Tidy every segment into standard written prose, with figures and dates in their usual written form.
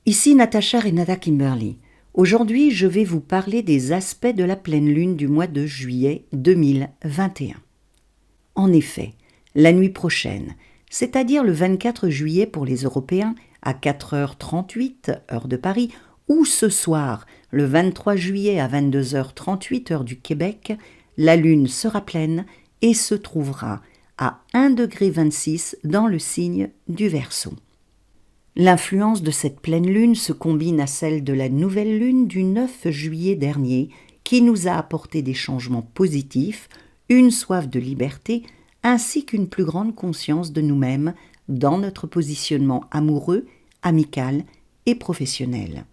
Ici Natacha Renata Kimberly. Aujourd'hui, je vais vous parler des aspects de la pleine lune du mois de juillet 2021. En effet, la nuit prochaine, c'est-à-dire le 24 juillet pour les Européens à 4h38 heure de Paris, ou ce soir, le 23 juillet à 22h38 heure du Québec, la lune sera pleine et se trouvera à 1,26 degré dans le signe du Verseau. L'influence de cette pleine lune se combine à celle de la nouvelle lune du 9 juillet dernier, qui nous a apporté des changements positifs, une soif de liberté, ainsi qu'une plus grande conscience de nous-mêmes dans notre positionnement amoureux, amical et professionnel.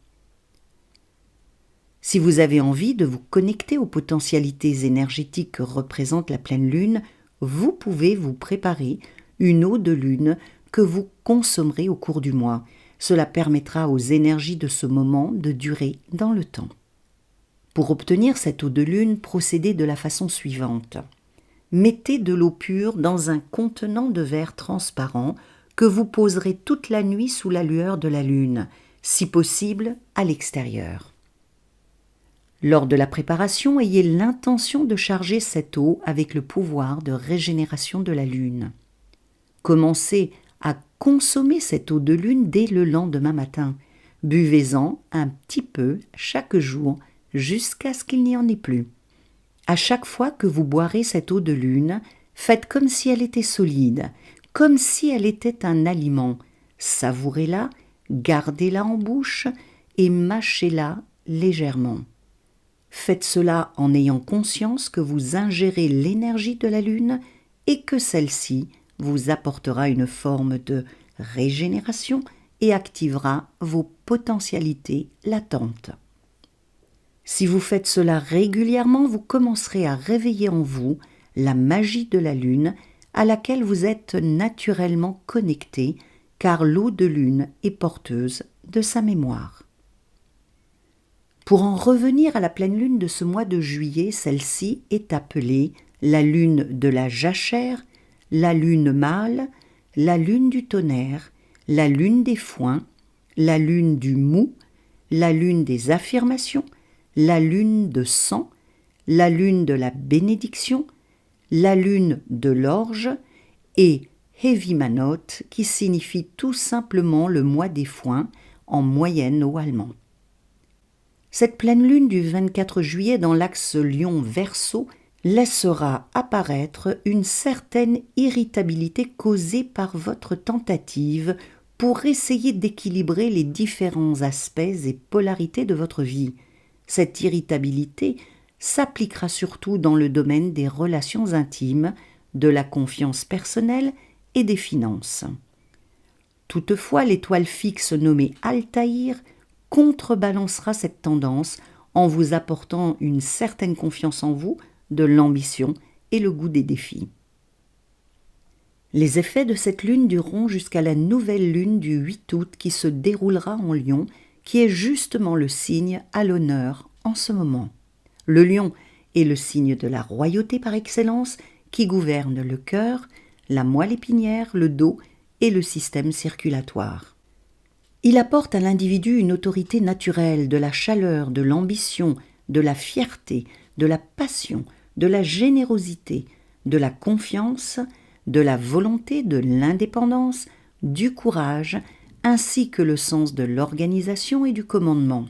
Si vous avez envie de vous connecter aux potentialités énergétiques que représente la pleine lune, vous pouvez vous préparer une eau de lune que vous consommerez au cours du mois. Cela permettra aux énergies de ce moment de durer dans le temps. Pour obtenir cette eau de lune, procédez de la façon suivante. Mettez de l'eau pure dans un contenant de verre transparent que vous poserez toute la nuit sous la lueur de la lune, si possible à l'extérieur. Lors de la préparation, ayez l'intention de charger cette eau avec le pouvoir de régénération de la lune. Commencez à consommer cette eau de lune dès le lendemain matin. Buvez-en un petit peu chaque jour jusqu'à ce qu'il n'y en ait plus. À chaque fois que vous boirez cette eau de lune, faites comme si elle était solide, comme si elle était un aliment. Savourez-la, gardez-la en bouche et mâchez-la légèrement. Faites cela en ayant conscience que vous ingérez l'énergie de la lune et que celle-ci vous apportera une forme de régénération et activera vos potentialités latentes. Si vous faites cela régulièrement, vous commencerez à réveiller en vous la magie de la lune à laquelle vous êtes naturellement connecté, car l'eau de lune est porteuse de sa mémoire. Pour en revenir à la pleine lune de ce mois de juillet, celle-ci est appelée la lune de la jachère, la lune mâle, la lune du tonnerre, la lune des foins, la lune du mou, la lune des affirmations, la lune de sang, la lune de la bénédiction, la lune de l'orge et Hevimanot qui signifie tout simplement le mois des foins en moyenne au allemand. Cette pleine lune du 24 juillet dans l'axe Lion-Verseau laissera apparaître une certaine irritabilité causée par votre tentative pour essayer d'équilibrer les différents aspects et polarités de votre vie. Cette irritabilité s'appliquera surtout dans le domaine des relations intimes, de la confiance personnelle et des finances. Toutefois, l'étoile fixe nommée Altaïr contrebalancera cette tendance en vous apportant une certaine confiance en vous, de l'ambition et le goût des défis. Les effets de cette lune dureront jusqu'à la nouvelle lune du 8 août qui se déroulera en Lion, qui est justement le signe à l'honneur en ce moment. Le Lion est le signe de la royauté par excellence qui gouverne le cœur, la moelle épinière, le dos et le système circulatoire. Il apporte à l'individu une autorité naturelle, de la chaleur, de l'ambition, de la fierté, de la passion, de la générosité, de la confiance, de la volonté, de l'indépendance, du courage, ainsi que le sens de l'organisation et du commandement.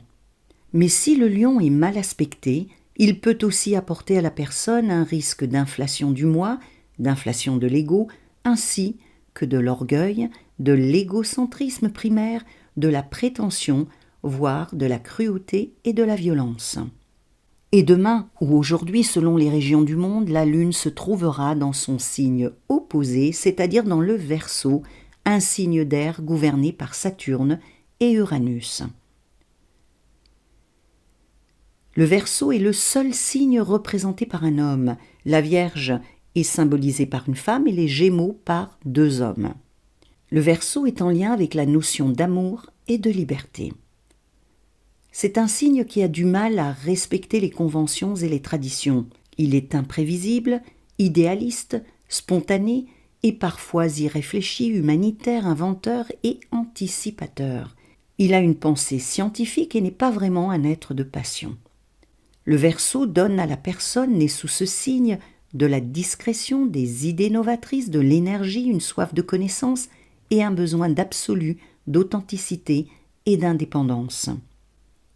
Mais si le lion est mal aspecté, il peut aussi apporter à la personne un risque d'inflation du moi, d'inflation de l'ego, ainsi que de l'orgueil, de l'égocentrisme primaire, de la prétention, voire de la cruauté et de la violence. Et demain ou aujourd'hui, selon les régions du monde, la Lune se trouvera dans son signe opposé, c'est-à-dire dans le Verseau, un signe d'air gouverné par Saturne et Uranus. Le Verseau est le seul signe représenté par un homme. La Vierge est symbolisée par une femme et les Gémeaux par 2 hommes. Le Verseau est en lien avec la notion d'amour et de liberté. C'est un signe qui a du mal à respecter les conventions et les traditions. Il est imprévisible, idéaliste, spontané et parfois irréfléchi, humanitaire, inventeur et anticipateur. Il a une pensée scientifique et n'est pas vraiment un être de passion. Le Verseau donne à la personne née sous ce signe de la discrétion, des idées novatrices, de l'énergie, une soif de connaissance et un besoin d'absolu, d'authenticité et d'indépendance.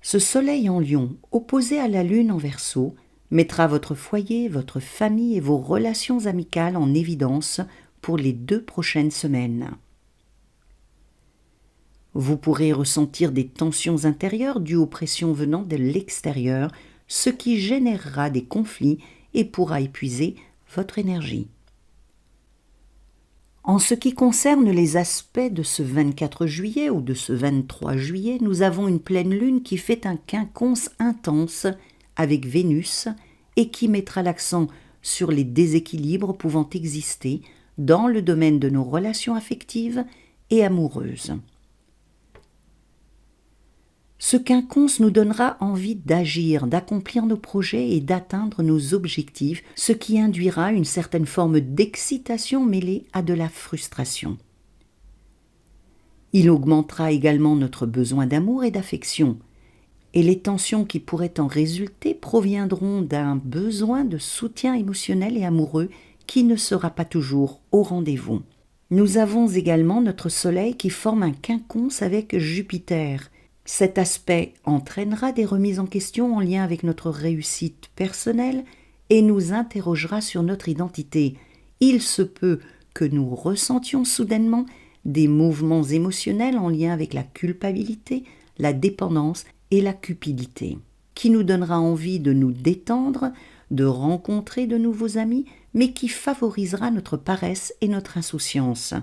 Ce soleil en Lion, opposé à la lune en Verseau, mettra votre foyer, votre famille et vos relations amicales en évidence pour les 2 prochaines semaines. Vous pourrez ressentir des tensions intérieures dues aux pressions venant de l'extérieur, ce qui générera des conflits et pourra épuiser votre énergie. En ce qui concerne les aspects de ce 24 juillet ou de ce 23 juillet, nous avons une pleine lune qui fait un quinconce intense avec Vénus et qui mettra l'accent sur les déséquilibres pouvant exister dans le domaine de nos relations affectives et amoureuses. Ce quinconce nous donnera envie d'agir, d'accomplir nos projets et d'atteindre nos objectifs, ce qui induira une certaine forme d'excitation mêlée à de la frustration. Il augmentera également notre besoin d'amour et d'affection, et les tensions qui pourraient en résulter proviendront d'un besoin de soutien émotionnel et amoureux qui ne sera pas toujours au rendez-vous. Nous avons également notre Soleil qui forme un quinconce avec Jupiter. Cet aspect entraînera des remises en question en lien avec notre réussite personnelle et nous interrogera sur notre identité. Il se peut que nous ressentions soudainement des mouvements émotionnels en lien avec la culpabilité, la dépendance et la cupidité, qui nous donnera envie de nous détendre, de rencontrer de nouveaux amis, mais qui favorisera notre paresse et notre insouciance.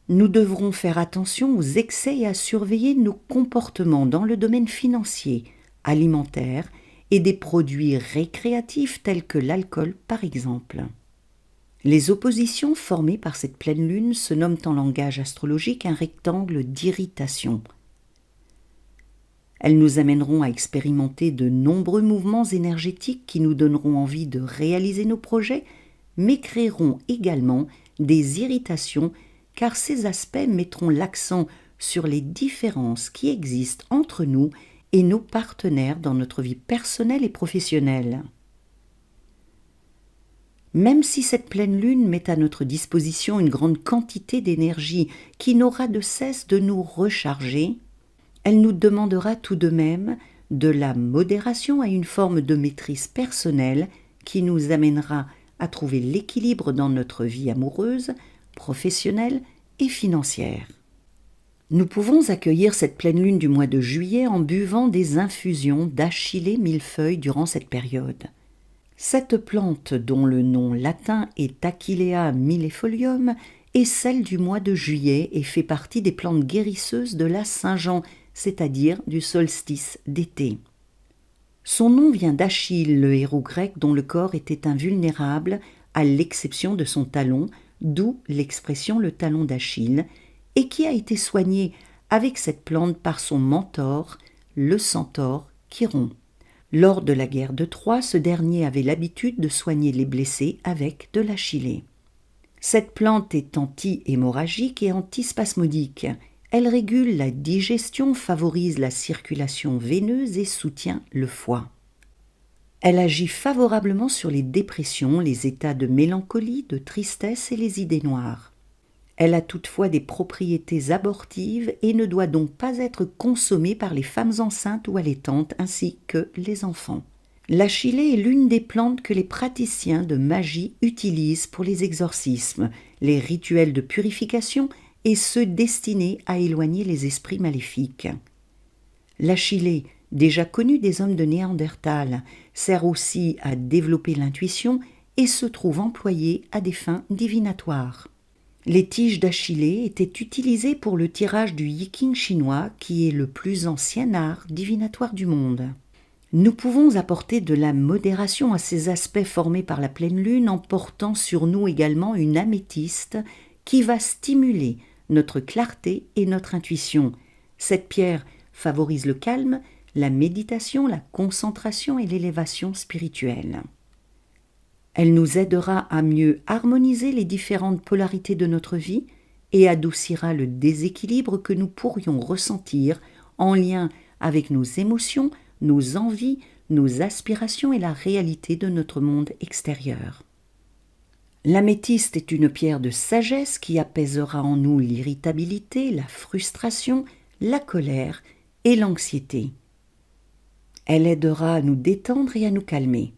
Nous devrons faire attention aux excès et à surveiller nos comportements dans le domaine financier, alimentaire et des produits récréatifs tels que l'alcool par exemple. Les oppositions formées par cette pleine lune se nomment en langage astrologique un rectangle d'irritation. Elles nous amèneront à expérimenter de nombreux mouvements énergétiques qui nous donneront envie de réaliser nos projets, mais créeront également des irritations car ces aspects mettront l'accent sur les différences qui existent entre nous et nos partenaires dans notre vie personnelle et professionnelle. Même si cette pleine lune met à notre disposition une grande quantité d'énergie qui n'aura de cesse de nous recharger, elle nous demandera tout de même de la modération à une forme de maîtrise personnelle qui nous amènera à trouver l'équilibre dans notre vie amoureuse, professionnelle et financière. Nous pouvons accueillir cette pleine lune du mois de juillet en buvant des infusions d'achillée millefeuille durant cette période. Cette plante, dont le nom latin est Achillea millefolium, est celle du mois de juillet et fait partie des plantes guérisseuses de la Saint-Jean, c'est-à-dire du solstice d'été. Son nom vient d'Achille, le héros grec dont le corps était invulnérable, à l'exception de son talon, d'où l'expression le talon d'Achille, et qui a été soigné avec cette plante par son mentor, le centaure Chiron. Lors de la guerre de Troie, ce dernier avait l'habitude de soigner les blessés avec de l'achillée. Cette plante est anti-hémorragique et antispasmodique. Elle régule la digestion, favorise la circulation veineuse et soutient le foie. Elle agit favorablement sur les dépressions, les états de mélancolie, de tristesse et les idées noires. Elle a toutefois des propriétés abortives et ne doit donc pas être consommée par les femmes enceintes ou allaitantes ainsi que les enfants. L'achillée est l'une des plantes que les praticiens de magie utilisent pour les exorcismes, les rituels de purification et ceux destinés à éloigner les esprits maléfiques. L'achillée, déjà connue des hommes de Néandertal, sert aussi à développer l'intuition et se trouve employée à des fins divinatoires. Les tiges d'achillée étaient utilisées pour le tirage du yiking chinois, qui est le plus ancien art divinatoire du monde. Nous pouvons apporter de la modération à ces aspects formés par la pleine lune en portant sur nous également une améthyste qui va stimuler notre clarté et notre intuition. Cette pierre favorise le calme, la méditation, la concentration et l'élévation spirituelle. Elle nous aidera à mieux harmoniser les différentes polarités de notre vie et adoucira le déséquilibre que nous pourrions ressentir en lien avec nos émotions, nos envies, nos aspirations et la réalité de notre monde extérieur. L'améthyste est une pierre de sagesse qui apaisera en nous l'irritabilité, la frustration, la colère et l'anxiété. Elle aidera à nous détendre et à nous calmer.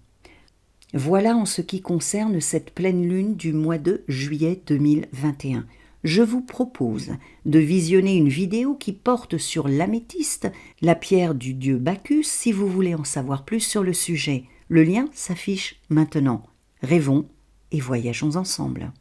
Voilà en ce qui concerne cette pleine lune du mois de juillet 2021. Je vous propose de visionner une vidéo qui porte sur l'améthyste, la pierre du dieu Bacchus, si vous voulez en savoir plus sur le sujet. Le lien s'affiche maintenant. Rêvons et voyageons ensemble.